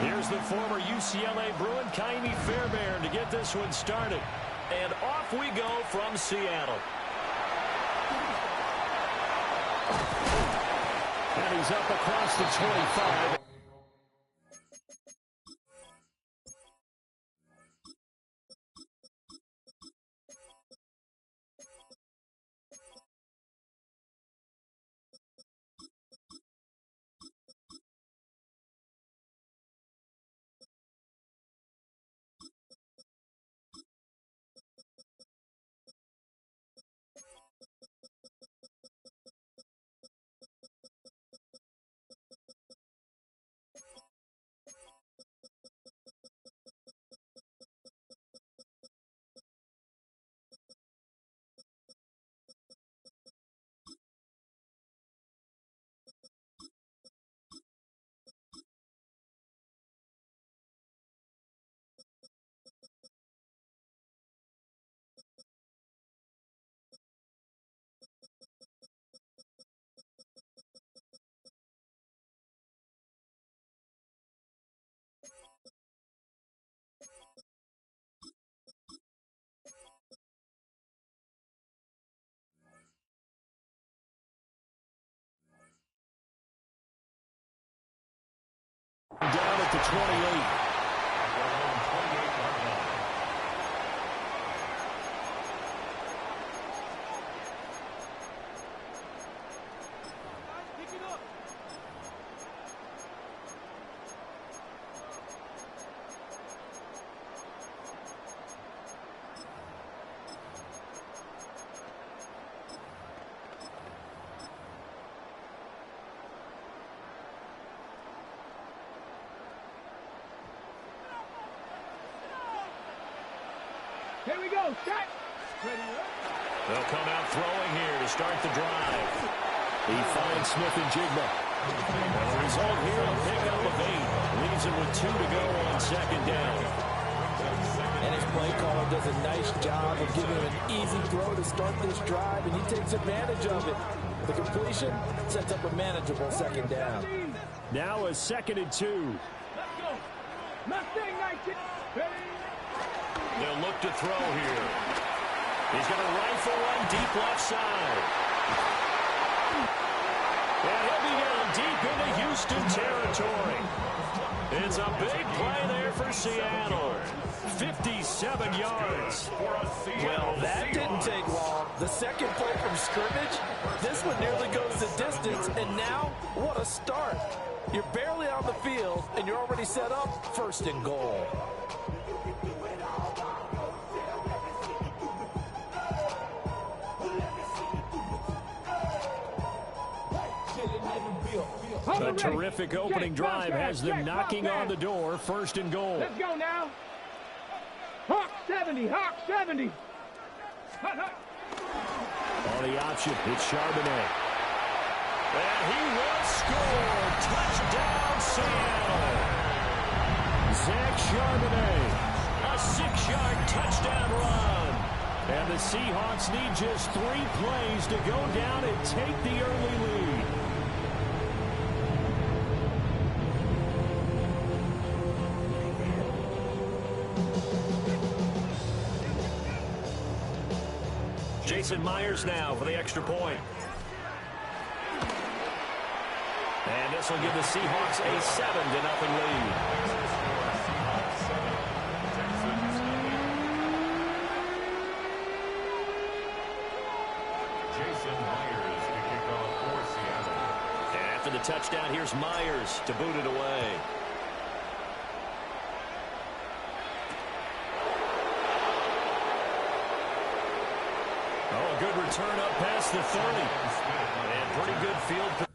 Here's the former UCLA Bruin, Kaimi Fairbairn, to get this one started. And off we go from Seattle. And he's up across the 25. Down at the 28. Here we go, set. They'll come out throwing here to start the drive. He finds Smith and Jigma. And the result here, a pickup of 8. Leaves him with 2 to go on second down. And his play caller does a nice job of giving him an easy throw to start this drive, and he takes advantage of it. The completion sets up a manageable second down. Now a 2nd and 2. Let's go. Mustang 19. They'll look to throw here. He's going to rifle one deep left side. And he'll be down deep into Houston territory. It's a big play there for Seattle. 57 yards. Well, that didn't take long. The second play from scrimmage, this one nearly goes the distance, and now, what a start. You're barely on the field, and you're already set up 1st and goal. A terrific opening drive has them knocking on the door. 1st and goal. Let's go now. Hawk 70, Hawk 70. On the option, it's Charbonnet. And he will score. Touchdown, Seattle. Zach Charbonnet. A 6-yard touchdown run. And the Seahawks need just 3 plays to go down and take the early lead. Jason Myers now for the extra point. And this will give the Seahawks a 7-0 lead. Jason Myers to kick off for Seattle. And after the touchdown, here's Myers to boot it away. Oh, a good return up past the 30. And pretty good field position.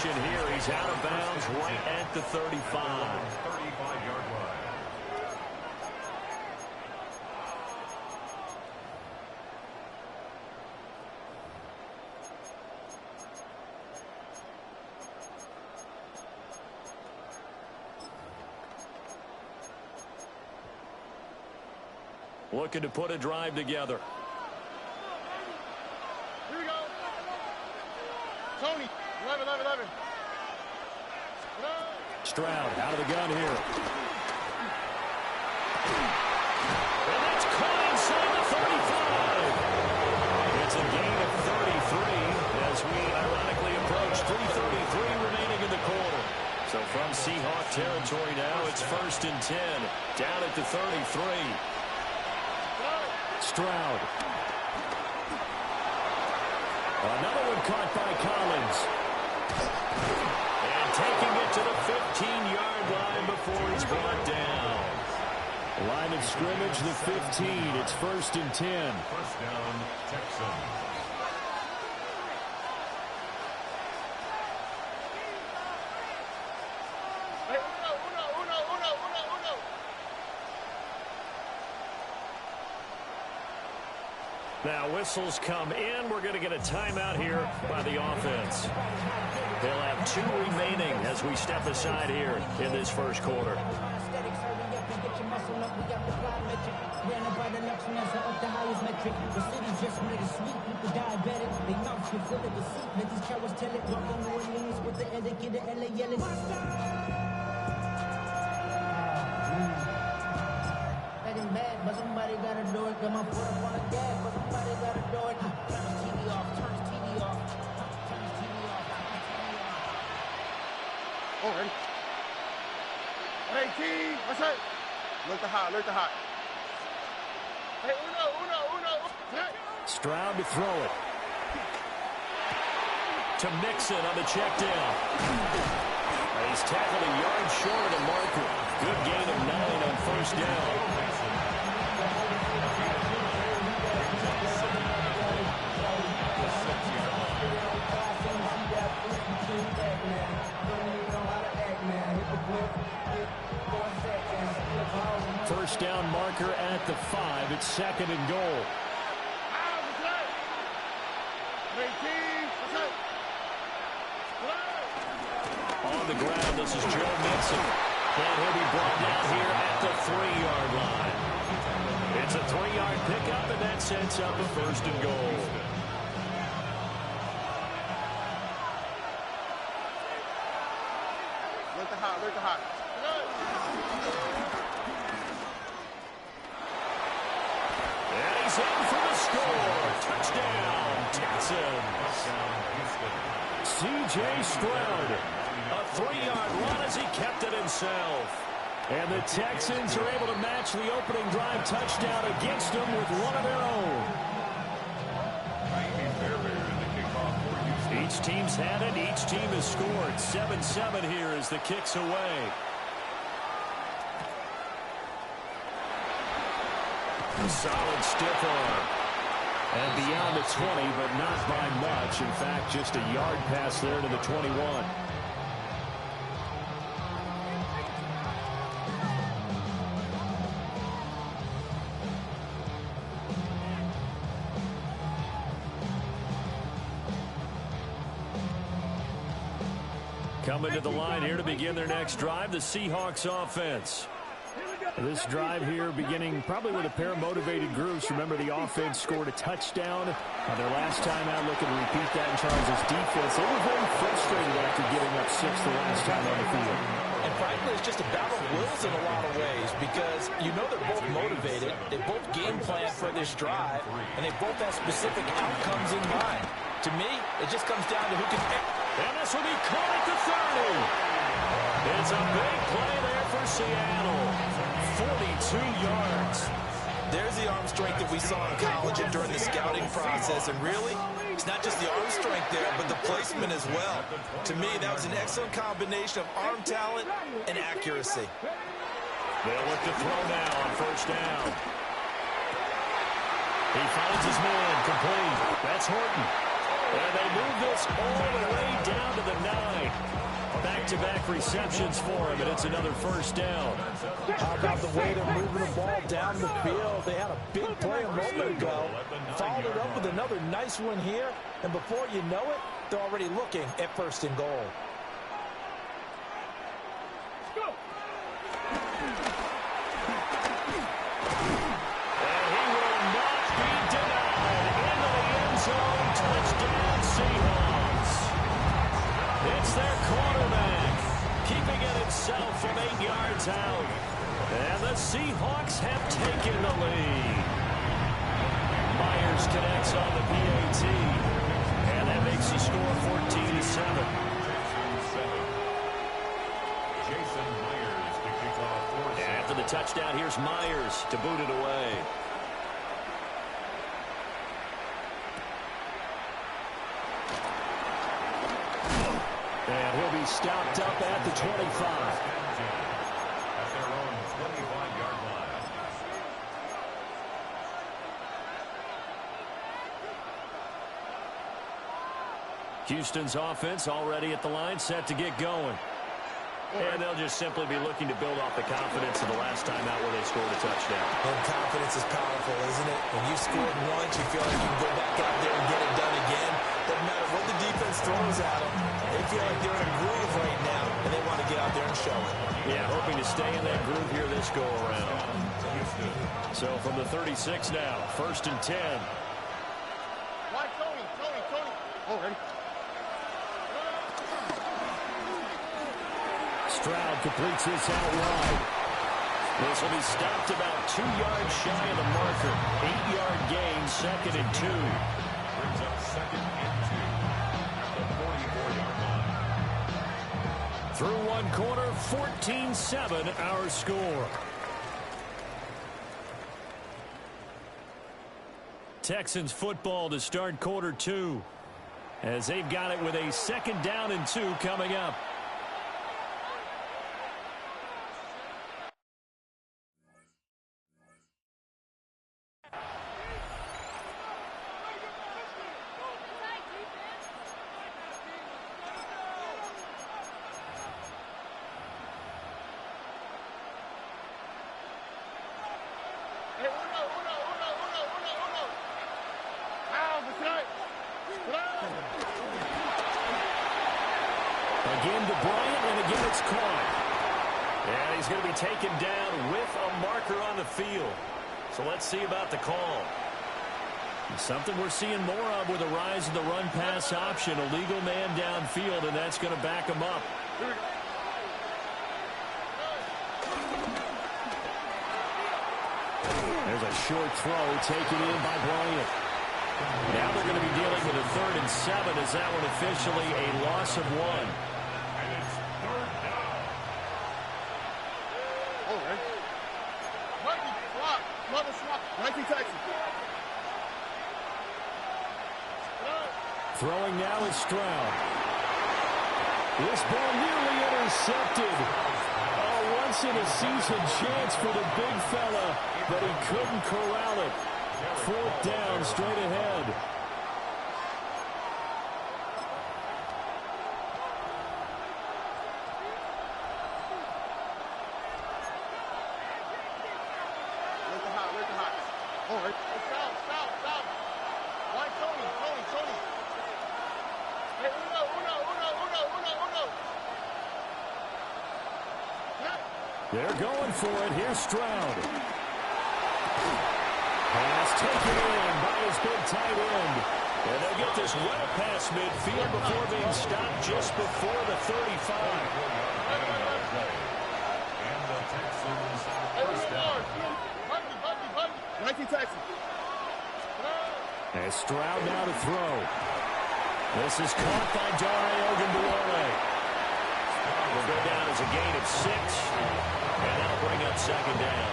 infraction here. He's out of bounds right at the 35. 35-yard line. Looking to put a drive together. Here we go. Tony, 11. Stroud out of the gun here. And that's caught inside the 35. It's a gain of 33 as we ironically approach 3:33 remaining in the quarter. So from Seahawk territory now, it's 1st and 10. Down at the 33. Stroud. Another one caught by Collins. And taking it to the 15-yard line before he's brought down. Line of scrimmage, the 15. It's 1st and 10. First down, Texans. Now whistles come in. We're going to get a timeout here by the offense. They'll have 2 remaining as we step aside here in this first quarter. Mad, but somebody gotta do it. Got my foot up on the gas, but somebody gotta do it. Turn the TV off, turn the TV off, turn the TV off, turn the TV off. Oh, ready? 118. What's that? Look the hot. Hey, uno. Stroud to throw it. To Mixon on the check down. He's tackled a yard short of the marker. Good gain of 9 on 1st down. First down marker at the 5. It's 2nd and goal. On the ground, this is Joe Mixon. And he'll be brought down here at the 3-yard line. It's a 3-yard pickup, and that sets up a 1st and goal. Look the hot. And he's in for the score. Touchdown, Texans. C.J. Stroud. A 3-yard run as he kept it himself. And the Texans are able to match the opening drive touchdown against them with one of their own. Each team's had it. Each team has scored. 7-7 here as the kick's away. A solid stiff arm. And beyond the 20, but not by much. In fact, just a yard pass there to the 21. Coming to the line here to begin their next drive, the Seahawks offense. This drive here beginning probably with a pair of motivated groups. Remember, the offense scored a touchdown their last time out. Looking to repeat that in Charles' defense. They were very frustrated after giving up 6 the last time on the field. And frankly, it's just a battle of wills in a lot of ways because you know they're both motivated. They both game plan for this drive, and they both have specific outcomes in mind. To me, it just comes down to who can... And this will be caught at the 30. It's a big play there for Seattle. 42 yards. There's the arm strength that we saw in college and during the scouting process. And really, it's not just the arm strength there, but the placement as well. To me, that was an excellent combination of arm talent and accuracy. They'll look to throw now on 1st down. He finds his man complete. That's Horton. And they move this all the way down to the 9. back-to-back receptions for him, and it's another first down. How about the way they're moving the ball down the field? They had a big play a moment ago, followed it up with another nice one here, and before you know it, they're already looking at first and goal. And he will not be denied. Into the end zone, touchdown Seahawks. It's their quarterback, keeping it himself from 8 yards out. And the Seahawks have taken the lead. Myers connects on the PAT. And that makes the score 14-7. Jason Myers to kick off. After the touchdown, here's Myers to boot it away. And he'll be stopped up at the 25. At their own 25-yard line. Houston's offense already at the line, set to get going. And they'll just simply be looking to build off the confidence of the last time out where they scored a touchdown. And confidence is powerful, isn't it? When you scored once, you feel like you can go back out there and get it done again. Doesn't matter what the defense throws at them. They feel like they're in a groove right now, and they want to get out there and show it. Yeah, hoping to stay in that groove here this go-around. So from the 36 now, 1st and 10. Why, Tony? Oh, ready? Stroud completes this out wide. This will be stopped about 2 yards shy of the marker. 8-yard gain, 2nd and 2. Brings up 2nd and 2 at the 44-yard line. Through one quarter, 14-7 our score. Texans football to start quarter 2. As they've got it with a 2nd down and 2 coming up. Again to Bryant, and again it's caught. And he's going to be taken down with a marker on the field. So let's see about the call. Something we're seeing more of with the rise of the run-pass option. A legal man downfield, and that's going to back him up. There's a short throw taken in by Bryant. Now they're going to be dealing with a 3rd and 7. Is that one officially a loss of 1? And it's 3rd down. Oh, right. Mikey, swap. Mother swap. Mikey Texas. Throwing now is Stroud. This ball nearly intercepted. A once-in-a-season chance for the big fella, but he couldn't corral it. 4th down, straight ahead. Look at hot. All right. Stop. Why, Tony? Hey, uno. They're going for it. Here's Stroud. Pass taken in by his big tight end. And they'll get this well past midfield before being stopped just before the 35. And the Texans Hey, first down. Mikey Texas. As Stroud now to throw. This is caught by Dare Ogunbowale. Will go down as a gain of 6. And that'll bring up 2nd down.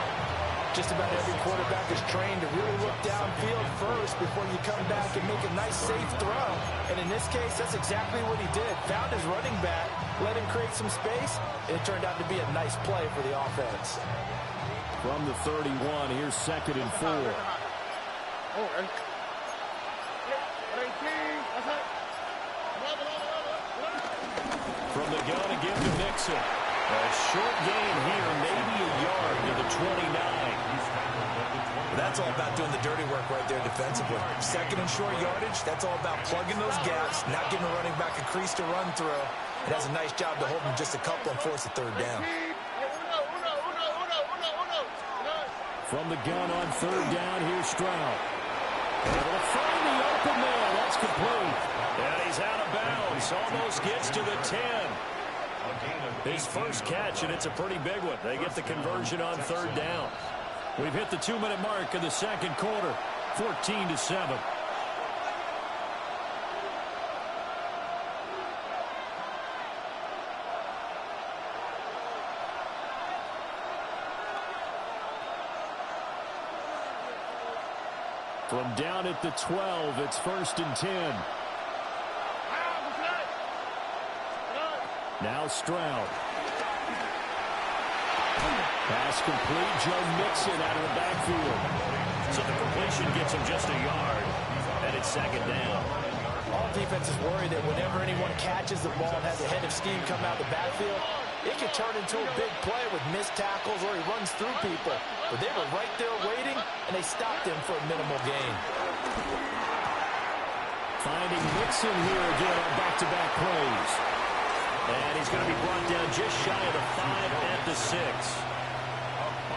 Just about every quarterback is trained to really look downfield first before you come back and make a nice, safe throw. And in this case, that's exactly what he did. Found his running back, let him create some space, and it turned out to be a nice play for the offense. From the 31, here's 2nd and 4. All right. Hey, King. That's it. From the gun again to Mixon. A short gain here, maybe a yard to the 29. That's all about doing the dirty work right there defensively. Second and short yardage, that's all about plugging those gaps, not giving a running back a crease to run through. It has a nice job to hold him just a couple and force a third down. From the gun on third down, here's Stroud. Able to find the open man. That's complete. And he's out of bounds. Almost gets to the 10. His first catch, and it's a pretty big one. They get the conversion on third down. We've hit the 2-minute mark in the second quarter. 14-7. From down at the 12, it's 1st and 10. Now Stroud. Pass complete. Joe Mixon out of the backfield. So the completion gets him just a yard. And it's second down. All defenses worry that whenever anyone catches the ball and has a head of steam come out of the backfield, it can turn into a big play with missed tackles or he runs through people. But they were right there waiting, and they stopped him for a minimal gain. Finding Mixon here again on back-to-back plays. And he's going to be brought down just shy of the 5 at the 6.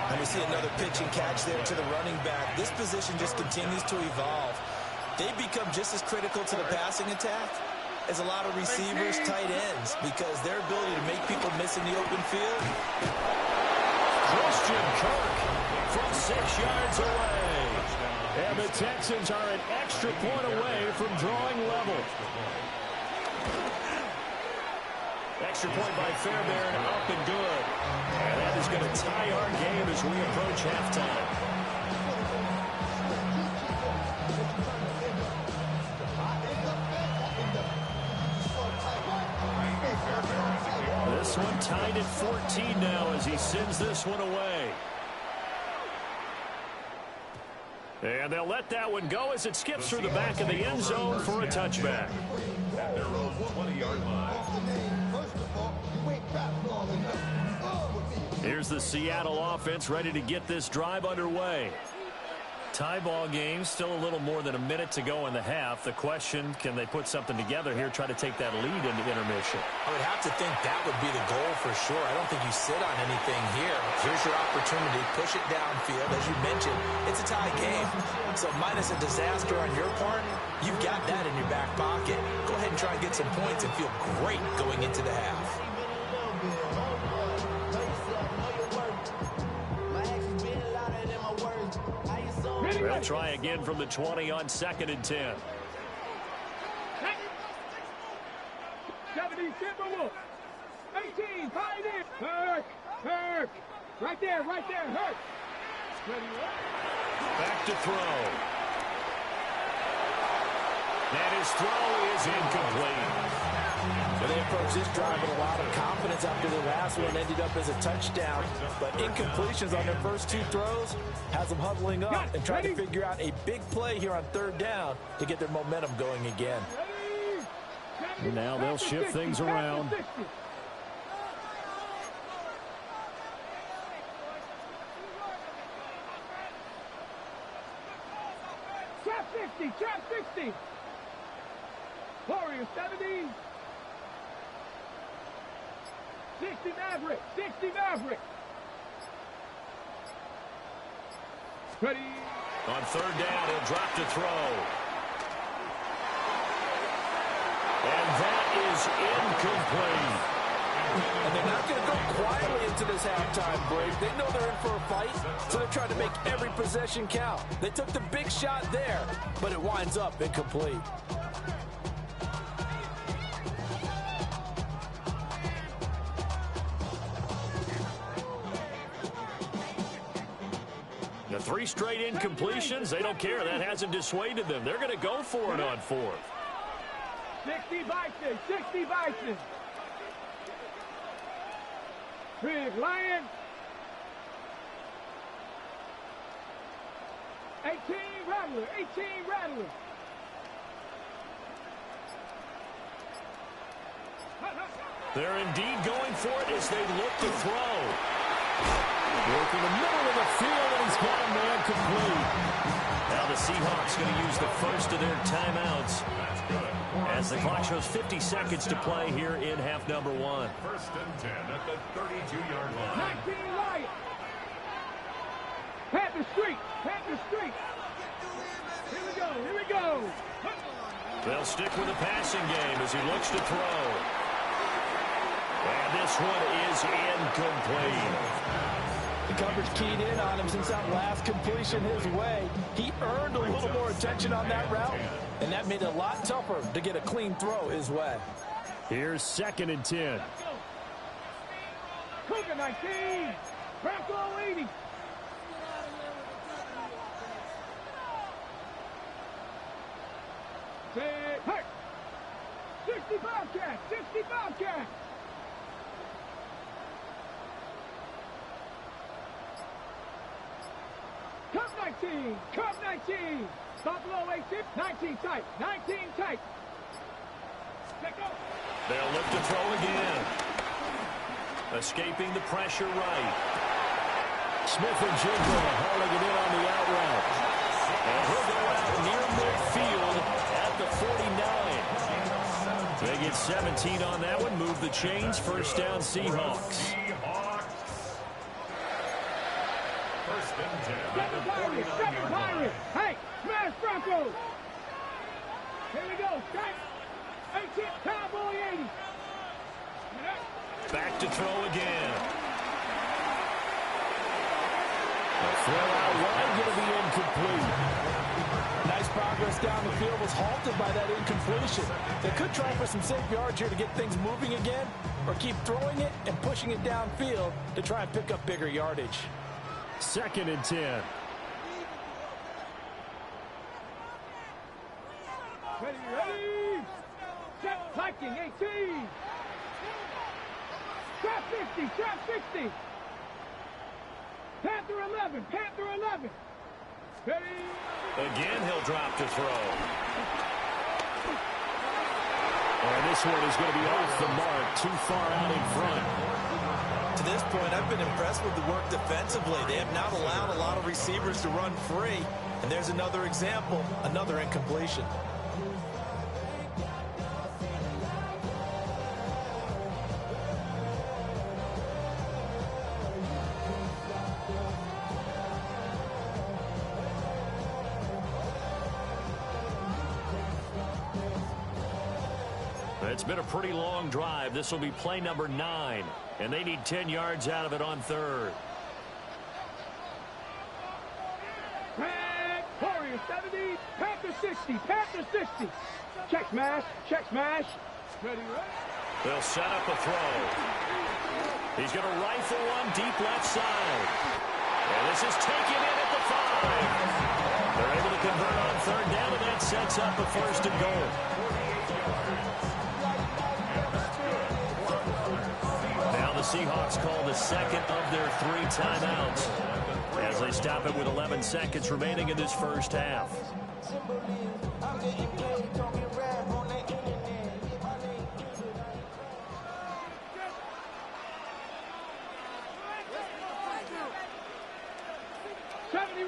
And we see another pitch and catch there to the running back. This position just continues to evolve. They become just as critical to the passing attack as a lot of receivers, tight ends, because their ability to make people miss in the open field. Christian Kirk from 6 yards away. And the Texans are an extra point away from drawing level. Extra point by Fairbairn, up and good. And that is going to tie our game as we approach halftime. This one tied at 14 now as he sends this one away. And they'll let that one go as it skips through the back of the end zone for a touchback. At their own 20-yard line. Here's the Seattle offense ready to get this drive underway. Tie ball game, still a little more than a minute to go in the half. The question, can they put something together here, try to take that lead into intermission? I would have to think that would be the goal for sure. I don't think you sit on anything here. Here's your opportunity. Push it downfield. As you mentioned, it's a tie game. So minus a disaster on your part, you've got that in your back pocket. Go ahead and try and get some points and feel great going into the half. They'll try again from the 20 on 2nd and 10. 70, 18, tight end. Hurt. Right there, hurt. Back to throw. And his throw is incomplete. So they approach this drive with a lot of confidence after the last one ended up as a touchdown. But incompletions on their first 2 throws has them huddling up and trying to figure out a big play here on 3rd down to get their momentum going again. And now they'll shift things around. Trap 60. Warriors 70. 60 Maverick. Ready. On 3rd down, he'll drop to throw. And that is incomplete. And they're not going to go quietly into this halftime break. They know they're in for a fight, so they're trying to make every possession count. They took the big shot there, but it winds up incomplete. The 3 straight incompletions, they don't care. That hasn't dissuaded them. They're going to go for it on 4th. 60 Bison. Big Lion. 18 Rattler. They're indeed going for it as they look to throw. Working the middle of the field, and he's got a man complete. Now the Seahawks going to use the first of their timeouts as the clock shows 50 seconds to play here in half number 1. First and 10 at the 32-yard line. 19 Lions. Panther Street. Panther Street. Here we go. Here we go. They'll stick with the passing game as he looks to throw. And this one is incomplete. The coverage keyed in on him since that last completion his way. He earned a little more attention on that route, and that made it a lot tougher to get a clean throw his way. Here's 2nd and 10. Cougar 19. Bronco 80. Say, hey. 60 Bobcats. 60 Bobcats. Cup 19, Cup 19, Buffalo 18, 19 tight, 19 tight. Let go. They'll look to throw again. Escaping the pressure right. Smith and Jigba hauling it in on the out route. And he'll go out near midfield at the 49. They get 17 on that one, move the chains, first down Seahawks. Second Pirates. Hey, smash Bronco. Here we go. Strike. 18, Cowboy 80. Back to throw again. The throw out wide going to be incomplete. Nice progress down the field was halted by that incompletion. They could try for some safe yards here to get things moving again, or keep throwing it and pushing it downfield to try and pick up bigger yardage. 2nd and 10. Ready, ready. Set, Viking 18. Trap 50, trap 60. Panther 11, Panther 11. Ready. Again, he'll drop to throw. And this one is going to be off the mark, too far out in front. To this point, I've been impressed with the work defensively. They have not allowed a lot of receivers to run free. And there's another example, another incompletion. It's been a pretty long drive. This will be play number 9, and they need 10 yards out of it on 3rd. Warrior 70, Panther 60, Panther 60. Check smash, check smash. Ready, ready. They'll set up a throw. He's going to rifle one deep left side. And this is taken in at the 5. They're able to convert on 3rd down, and that sets up a 1st and goal. Seahawks call the 2nd of their 3 timeouts as they stop it with 11 seconds remaining in this first half.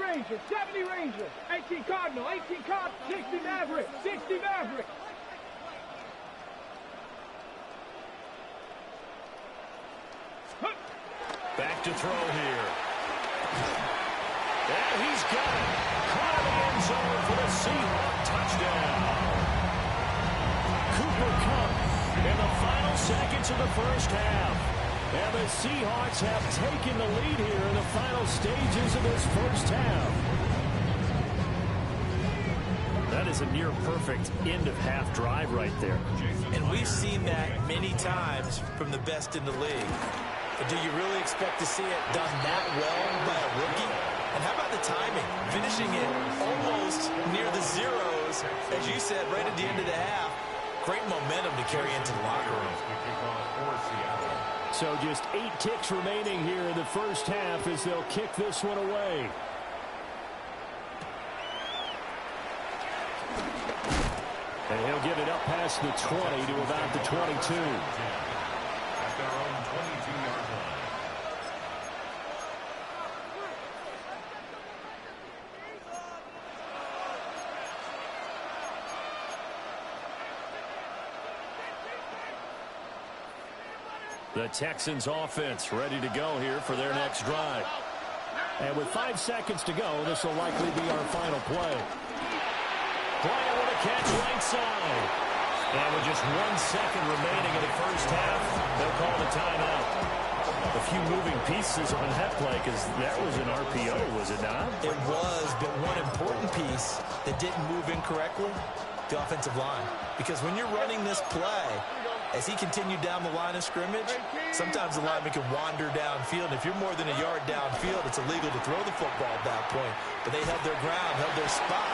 Ranger, 70 Ranger, 18 Cardinal, 18 Cardinal, 60 Maverick, 60 Maverick. Back to throw here. And he's got it. Caught in the end zone for the Seahawk touchdown. Cooper Kupp in the final seconds of the first half. And the Seahawks have taken the lead here in the final stages of this first half. That is a near-perfect end-of-half drive right there. And we've seen that many times from the best in the league. But do you really expect to see it done that well by a rookie? And how about the timing? Finishing it almost near the zeros, as you said, right at the end of the half. Great momentum to carry into the locker room. So just 8 kicks remaining here in the first half as they'll kick this one And he'll get it up past the 20 to about the 22. At their own 22-yard line. The Texans offense ready to go here for their next drive. And with 5 seconds to go, this will likely be our final play. Bryant with a catch right side. And with just 1 second remaining in the first half, they'll call the timeout. A few moving pieces on that play because that was an RPO, was it not? It was, but one important piece that didn't move incorrectly, the offensive line. Because when you're running this play, as he continued down the line of scrimmage, sometimes the lineman can wander downfield. If you're more than a yard downfield, it's illegal to throw the football at that point. But they held their ground, held their spot,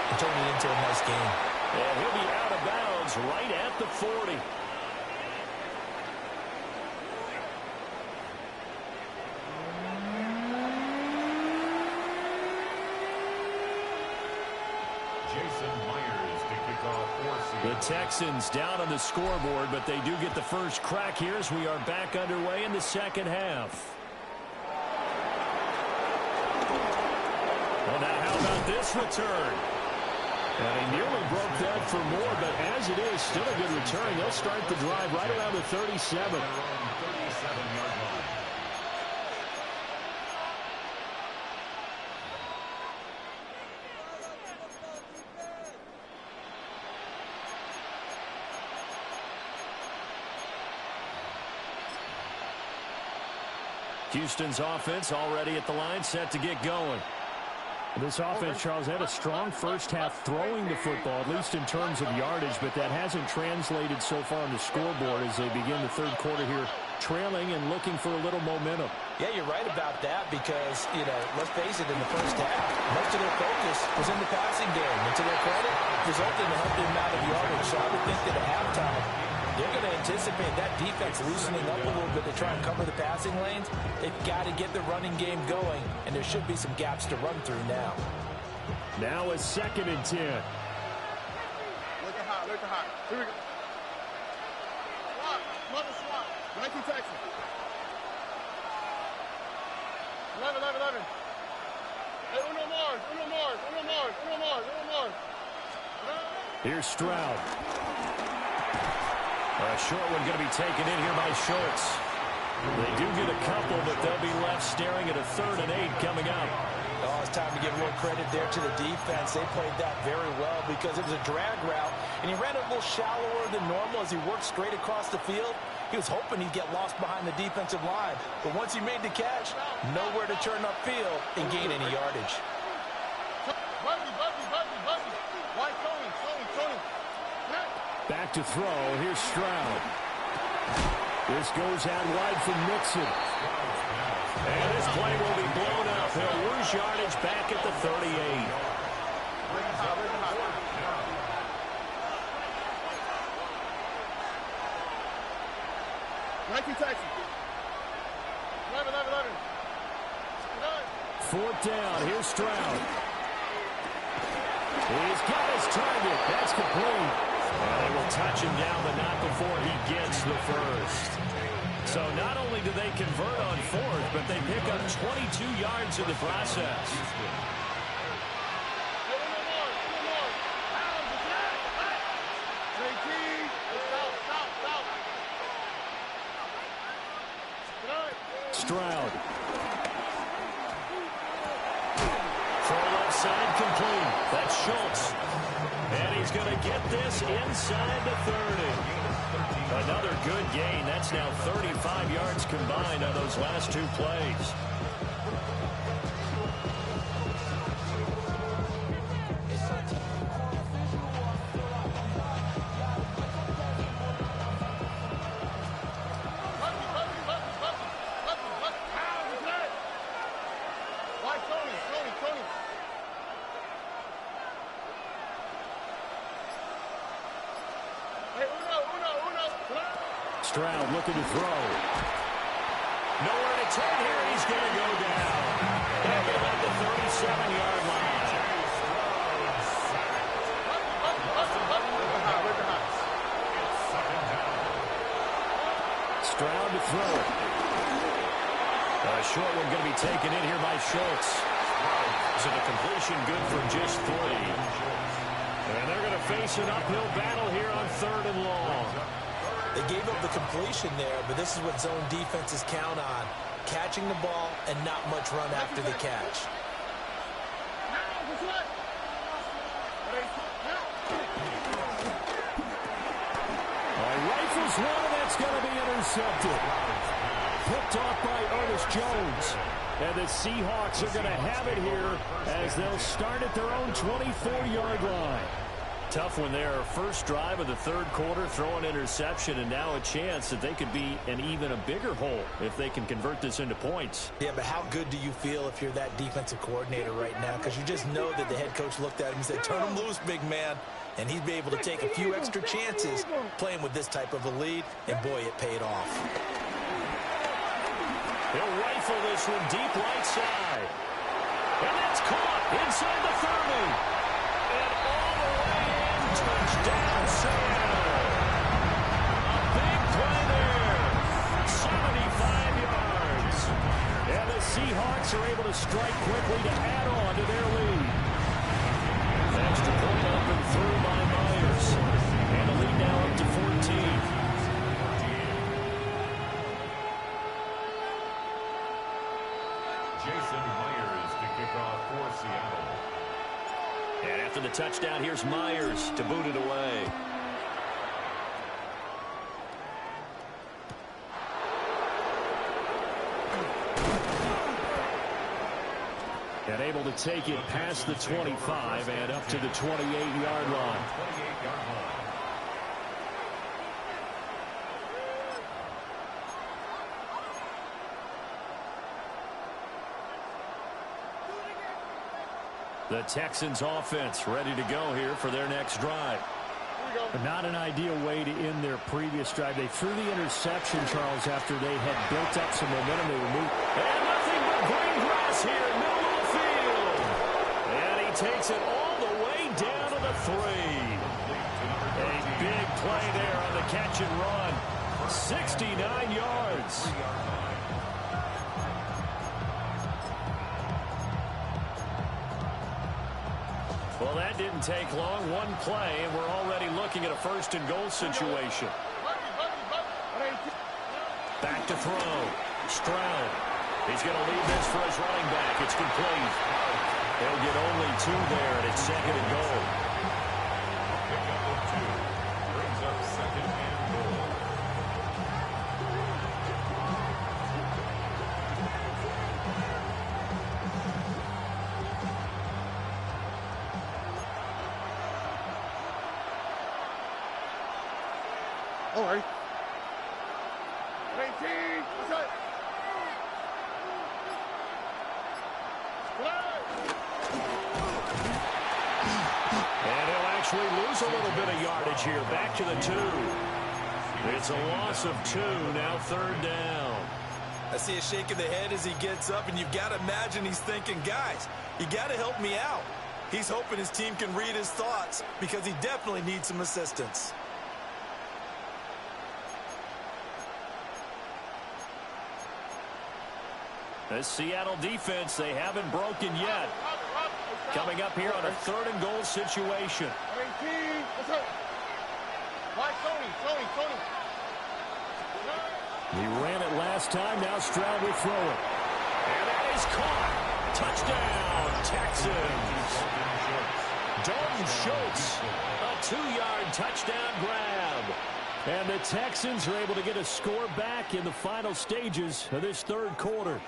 and turned it into a nice game. And he'll be out of bounds right at the 40. The Texans down on the scoreboard, but they do get the first crack here as we are back underway in the second half. Well, now how about this return? And he nearly broke that for more, but as it is, still a good return. They'll start the drive right around the 37. Houston's offense already at the line, set to get going. This offense, Charles, had a strong first half throwing the football, at least in terms of yardage, but that hasn't translated so far on the scoreboard as they begin the third quarter here, trailing and looking for a little momentum. Yeah, you're right about that because, let's face it, in the first half, most of their focus was in the passing game. And to their credit, resulted in a healthy amount of yardage. So I would think that at halftime, they're going to anticipate that defense loosening up a little bit to try and cover the passing lanes. They've got to get the running game going, and there should be some gaps to run through now. Now a 2nd and 10. Look at hot, look at hot. Here we go. Swap, mother swap. 19 Texans. 11. Hey, uno more. Here's Stroud. A short one going to be taken in here by Schultz. They do get a couple, but they'll be left staring at a 3rd and 8 coming up. Oh, it's time to give a little credit there to the defense. They played that very well because it was a drag route, and he ran a little shallower than normal as he worked straight across the field. He was hoping he'd get lost behind the defensive line, but once he made the catch, nowhere to turn upfield and gain any yardage. Buzzy. White, Tony. Back to throw. Here's Stroud. This goes out wide from Mixon. And this play will be blown up. He'll lose yardage back at the 38. 19 Texans. 11. 4th down. Here's Stroud. He's got his target. That's complete. And they will touch him down, but not before he gets the first. So not only do they convert on 4th, but they pick up 22 yards in the process. Stroud. Throw left side complete. That's Schultz. And he's going to get this inside the 30. Another good gain. That's now 35 yards combined on those last 2 plays. Stroud looking to throw. Nowhere to turn here, and he's going to go down. Back at about the 37-yard line. Stroud to throw it. A short one going to be taken in here by Schultz. So the completion good for just 3. And they're going to face an uphill battle here on 3rd and long. They gave up the completion there, but this is what zone defenses count on. Catching the ball and not much run after the catch. Rifles one, and that's going to be intercepted. Picked off by Ernest Jones. And the Seahawks are going to have it here as they'll start at their own 24-yard line. Tough one there. First drive of the 3rd quarter, throw an interception, and now a chance that they could be in even a bigger hole if they can convert this into points. Yeah, but how good do you feel if you're that defensive coordinator right now? Because you just know that the head coach looked at him and said, turn him loose, big man. And he'd be able to take a few extra chances playing with this type of a lead, and boy, it paid off. He'll rifle this one deep right side. And that's caught inside the 30. And all the way in, touchdown Seattle. A big play there. 75 yards. And the Seahawks are able to strike quickly to add on to their lead. Extra point up and through by Myers. And the lead now up to 14. Jason Myers to kick off for Seattle. And after the touchdown, here's Myers to boot it away. And able to take it past the 25 and up to the 28-yard line. 28-yard line. The Texans offense ready to go here for their next drive. But not an ideal way to end their previous drive. They threw the interception, Charles, after they had built up some momentum. They were moving. And nothing but green grass here, middle of the field. And he takes it all the way down to the 3. A big play there on the catch and run. 69 yards. Well, that didn't take long. One play, and we're already looking at a 1st and goal situation. Back to throw. Stroud. He's going to leave this for his running back. It's complete. They'll get only 2 there, and it's 2nd and goal. Pickup of 2 brings up 2nd and goal. All right. 18. What's up? And he'll actually lose a little bit of yardage here. Back to the 2. It's a loss of 2. Now 3rd down. I see a shake of the head as he gets up, and you've got to imagine he's thinking, guys, you got to help me out. He's hoping his team can read his thoughts because he definitely needs some assistance. The Seattle defense, they haven't broken yet. Coming up here on a 3rd and goal situation. 18. What's up? Why, Tony? He ran it last time. Now Stroud will throw it. And that is caught. Touchdown, Texans. Dalton Schultz, a 2-yard touchdown grab. And the Texans are able to get a score back in the final stages of this 3rd quarter.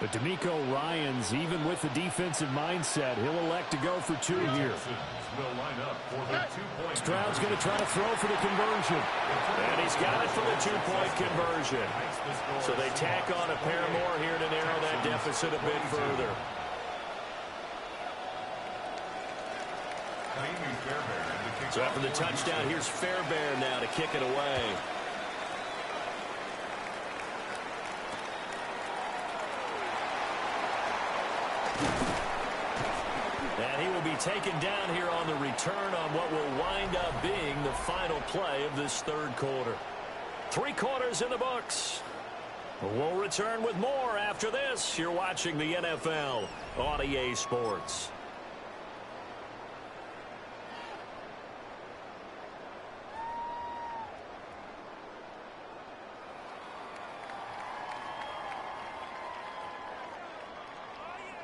But D'Amico Ryans, even with the defensive mindset, he'll elect to go for 2 here. Will line up for the 2-point. Stroud's going to try to throw for the conversion. And he's got it for the 2-point conversion. So they tack on a pair more here to narrow that deficit a bit further. So after the touchdown, here's Fairbairn now to kick it away. And he will be taken down here on the return on what will wind up being the final play of this third quarter. 3 quarters in the books. We'll return with more after this. You're watching the NFL on EA Sports.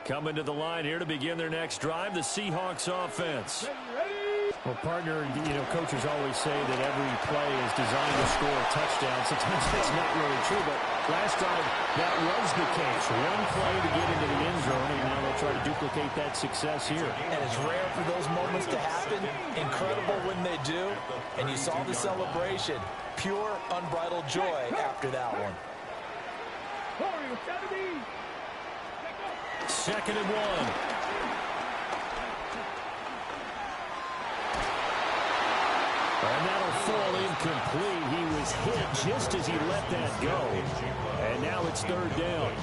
Coming to the line here to begin their next drive, the Seahawks offense. Well, partner, coaches always say that every play is designed to score a touchdown. Sometimes that's not really true, but last drive, that was the case. One play to get into the end zone, and now they'll try to duplicate that success here. And it's rare for those moments to happen. Incredible when they do. And you saw the celebration. Pure, unbridled joy after that one. 2nd and 1. And that'll fall incomplete. He was hit just as he let that go. And now it's 3rd down.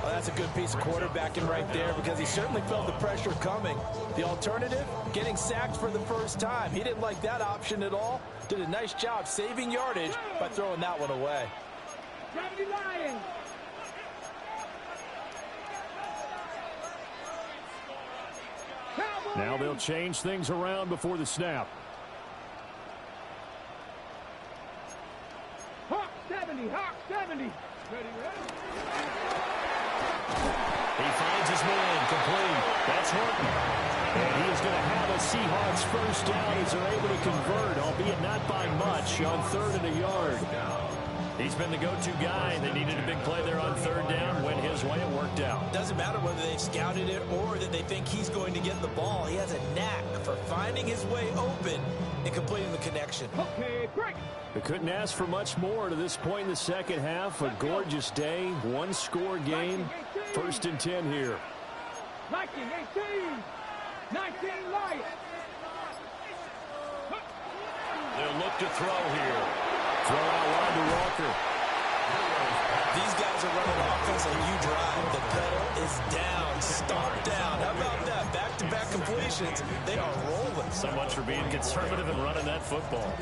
Well, that's a good piece of quarterbacking right there because he certainly felt the pressure coming. The alternative, getting sacked for the first time. He didn't like that option at all. Did a nice job saving yardage by throwing that one away. Now they'll change things around before the snap. Hawk 70, Hawk 70. Ready, He finds his man complete. That's Horton. And he is going to have a Seahawks first down as they're able to convert, albeit not by much, on 3rd and a yard. He's been the go-to guy. They needed a big play there on 3rd down. Went his way. It worked out. Doesn't matter whether they've scouted it or that they think he's going to get the ball. He has a knack for finding his way open and completing the connection. Okay, break. They couldn't ask for much more to this point in the second half. A gorgeous day, one-score game. 1st and 10 here. 19, 18, 19, light. They'll look to throw here. Throw out wide to Walker. These guys are running offense like you drive. The pedal is down, stomped down. How about that? Back-to-back completions. They are rolling. So much for being conservative and running that football.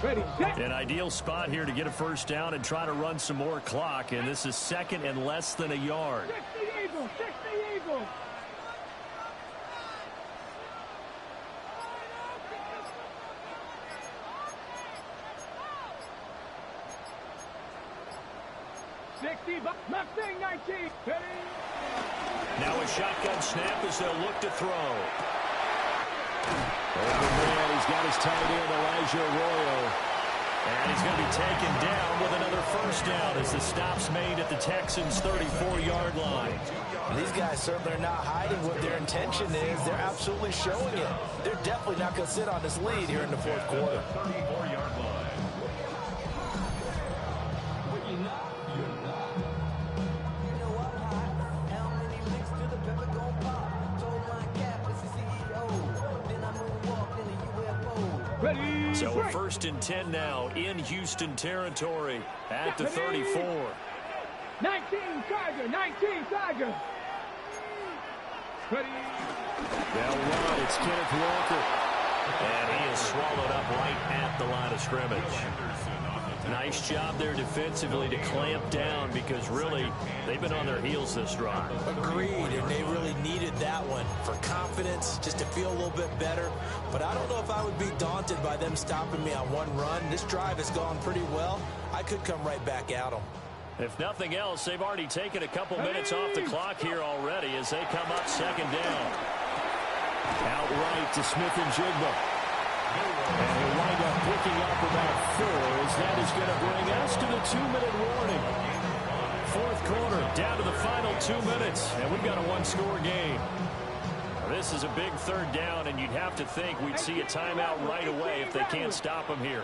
Ready, set. An ideal spot here to get a first down and try to run some more clock. And this is 2nd and less than a yard. 60 Eagles, 60 Eagles. Mustang 19. Now a shotgun snap as they'll look to throw. Over there, he's got his tight end, Elijah Arroyo. And he's going to be taken down with another first down as the stop's made at the Texans' 34-yard line. These guys certainly are not hiding what their intention is. They're absolutely showing it. They're definitely not going to sit on this lead here in the 4th quarter. 34-yard line. So a 1st and 10 now in Houston territory at the 34. 19 Tiger, 19 Tiger. Ready. They'll run. It's Kenneth Walker. And he is swallowed up right at the line of scrimmage. Nice job there defensively to clamp down because really they've been on their heels this drive. Agreed, and they really needed that one for confidence, just to feel a little bit better. But I don't know if I would be daunted by them stopping me on one run. This drive has gone pretty well. I could come right back at them. If nothing else, they've already taken a couple minutes off the clock here already as they come up 2nd down. Outright to Smith and Jigba. And he'll wind up picking up about 4 as that is going to bring us to the 2-minute warning. 4th quarter, down to the final 2 minutes, and we've got a one-score game. This is a big 3rd down, and you'd have to think we'd see a timeout right away if they can't stop him here.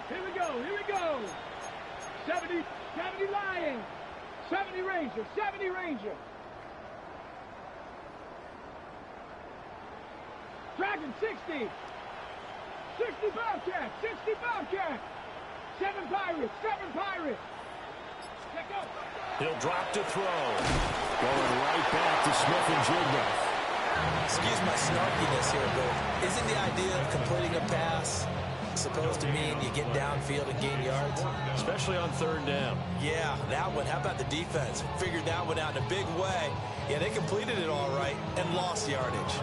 Here we go, here we go. 70 Lions, 70 Ranger, 70 Ranger. Dragon 60. 60 Bobcats, 60 Bobcats. 7 Pirates, 7 Pirates. Check out. He'll drop to throw. Going right back to Smith and Jigba. Excuse my snarkiness here, but isn't the idea of completing a pass supposed to mean you get downfield and gain yards? Especially on third down. Yeah, that one. How about the defense? Figured that one out in a big way. Yeah, they completed it all right and lost yardage.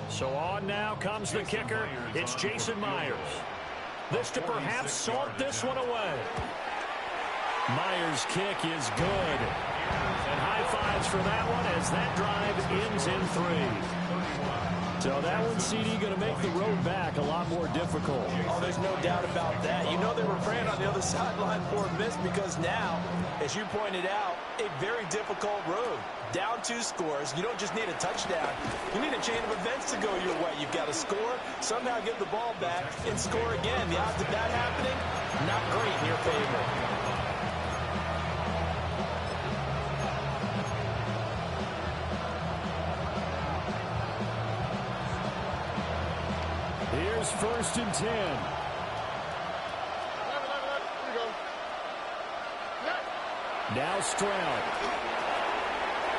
So on now comes the kicker. It's Jason Myers. This to perhaps salt this one away. Myers' kick is good. And high fives for that one as that drive ends in 3. So that one, CD, going to make the road back a lot more difficult. Oh, there's no doubt about that. You know they were praying on the other sideline for a miss because now, as you pointed out, a very difficult road. Down 2 scores. You don't just need a touchdown. You need a chain of events to go your way. You've got to score, somehow get the ball back, and score again. The odds of that happening, not great in your favor. Here's 1st and 10. Here we go. Now Stroud.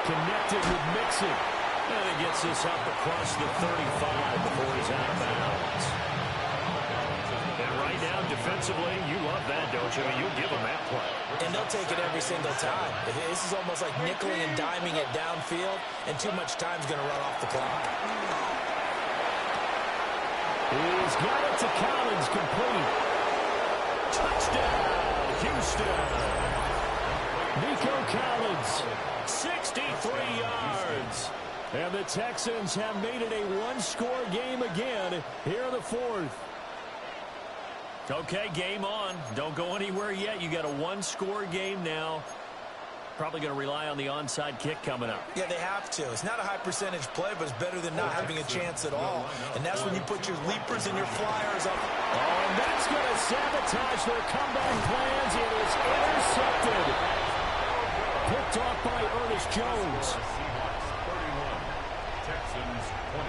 Connected with Mixon. And he gets this up across the 35 before he's out of bounds. And right now, defensively, you love that, don't you? I mean, you'll give them that play. And they'll take it every single time. This is almost like nickeling and diming it downfield, and too much time's going to run off the clock. He's got it to Collins, complete. Touchdown, Houston. Nico Collins, 63 yards. And the Texans have made it a one-score game again here in the 4th. Okay, game on. Don't go anywhere yet. You got a one-score game now. Probably going to rely on the onside kick coming up. Yeah, they have to. It's not a high-percentage play, but it's better than not having a chance at all. And that's when you put your leapers and your flyers up. Oh, and that's going to sabotage their comeback plans. It is intercepted. Picked off by Ernest Jones.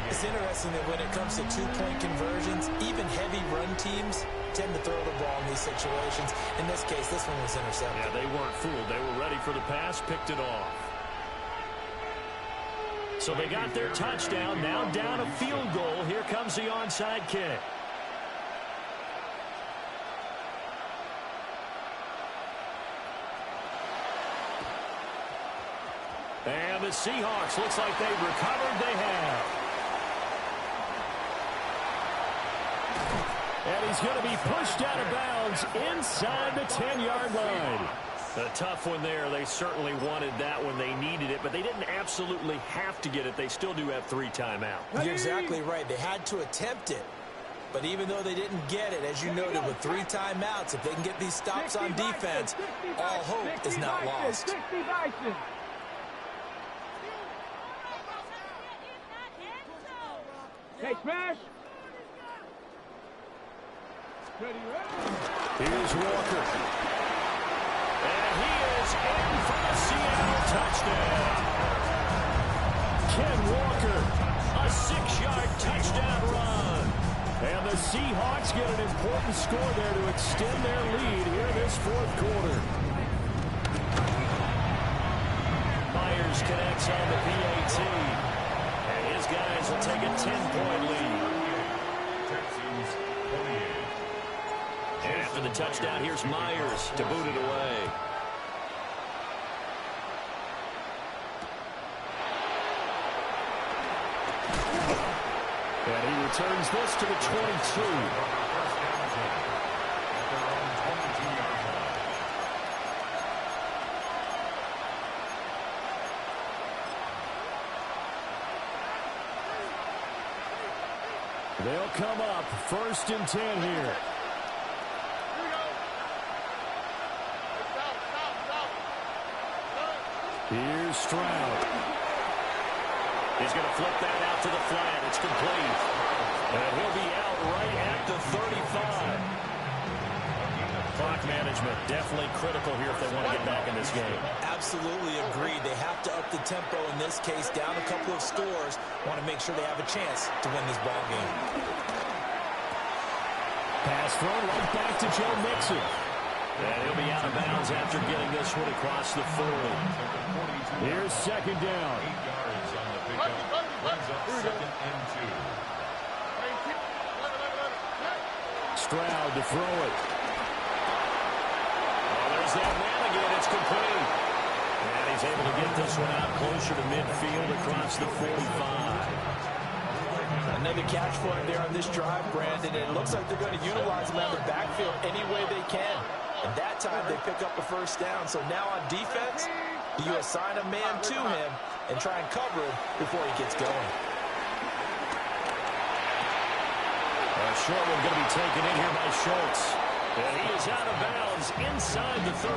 It's interesting that when it comes to 2-point conversions, even heavy run teams tend to throw the ball in these situations. In this case, this one was intercepted. Yeah, they weren't fooled. They were ready for the pass, picked it off. So they got their touchdown, now down a field goal. Here comes the onside kick. And the Seahawks, looks like they've recovered. They have. And he's going to be pushed out of bounds inside the 10-yard line. A tough one there. They certainly wanted that one. They needed it, but they didn't absolutely have to get it. They still do have 3 timeouts. You're exactly right. They had to attempt it. But even though they didn't get it, as you noted, with 3 timeouts, if they can get these stops on defense, all hope is not lost. Hey, smash! Here's Walker. And he is in for the Seattle touchdown. Ken Walker, a 6-yard touchdown run. And the Seahawks get an important score there to extend their lead here this 4th quarter. Myers connects on the PAT. And his guys will take a 10-point lead. And after the touchdown, here's Myers to boot it away. And he returns this to the 22. They'll come up 1st and 10 here. Here's Stroud. He's going to flip that out to the flat. It's complete. And he'll be out right at the 35. Clock Clock management, definitely critical here if they want to get back in this game. Absolutely agreed. They have to up the tempo in this case, down a couple of scores. Want to make sure they have a chance to win this ball game. Pass thrown right back to Joe Mixon. And he'll be out of bounds after getting this one across the 40. Here's second down. 8 yards on the pickup. Brings up second and 2. Stroud to throw it. Oh, there's that man again. It's complete. And he's able to get this one out closer to midfield across the 45. Another catch for him there on this drive, Brandon, and it looks like they're going to utilize him out of the backfield any way they can. And that time they pick up a first down. So now on defense, you assign a man to him and try and cover him before he gets going. A short one going to be taken in here by Schultz. And he is out of bounds inside the 35.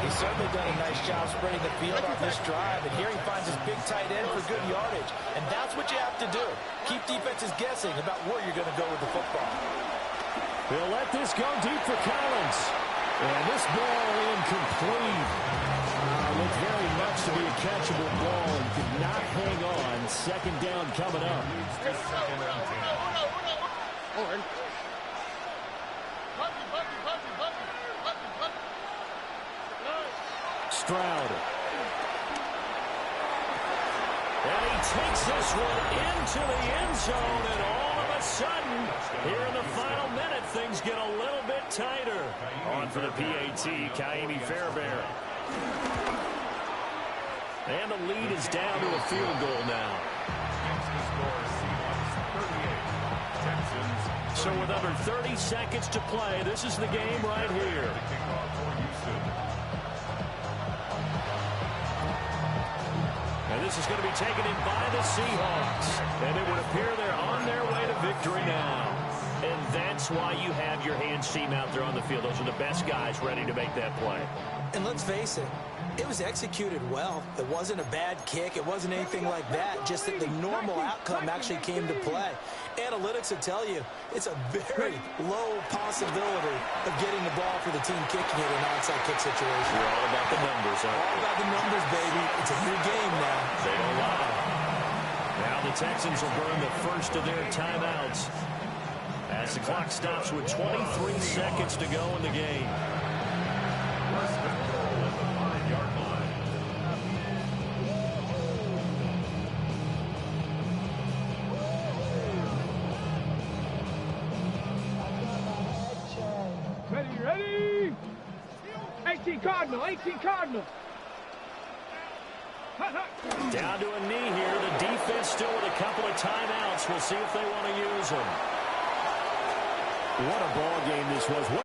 He's certainly done a nice job spreading the field on this drive. And here he finds his big tight end for good yardage. And that's what you have to do. Keep defenses guessing about where you're going to go with the football. He'll let this go deep for Collins. And this ball incomplete. Looked very much to be a catchable ball and could not hang on. Second down coming up. Stroud. And he takes this one into the end zone, and all of a sudden, here in the final minute, things get a little bit tighter. On for the PAT, Kaimi Fairbairn. And the lead is down to a field goal now. So with under 30 seconds to play, this is the game right here. And this is going to be taken in by the Seahawks. And it would appear they're on their way to victory now. And that's why you have your hands team out there on the field. Those are the best guys ready to make that play. And let's face it, it was executed well. It wasn't a bad kick. It wasn't anything like that. Just that the normal outcome actually came to play. Analytics will tell you it's a very low possibility of getting the ball for the team kicking it in an onside kick situation. We're all about the numbers, aren't we? All about the numbers, baby. It's a new game now. They don't lie. Now the Texans will burn the first of their timeouts as the clock stops with 23 seconds to go in the game. Ready? 18 Cardinal, 18 Cardinal. Down to a knee here. The defense still with a couple of timeouts. We'll see if they want to use them. What a ball game this was.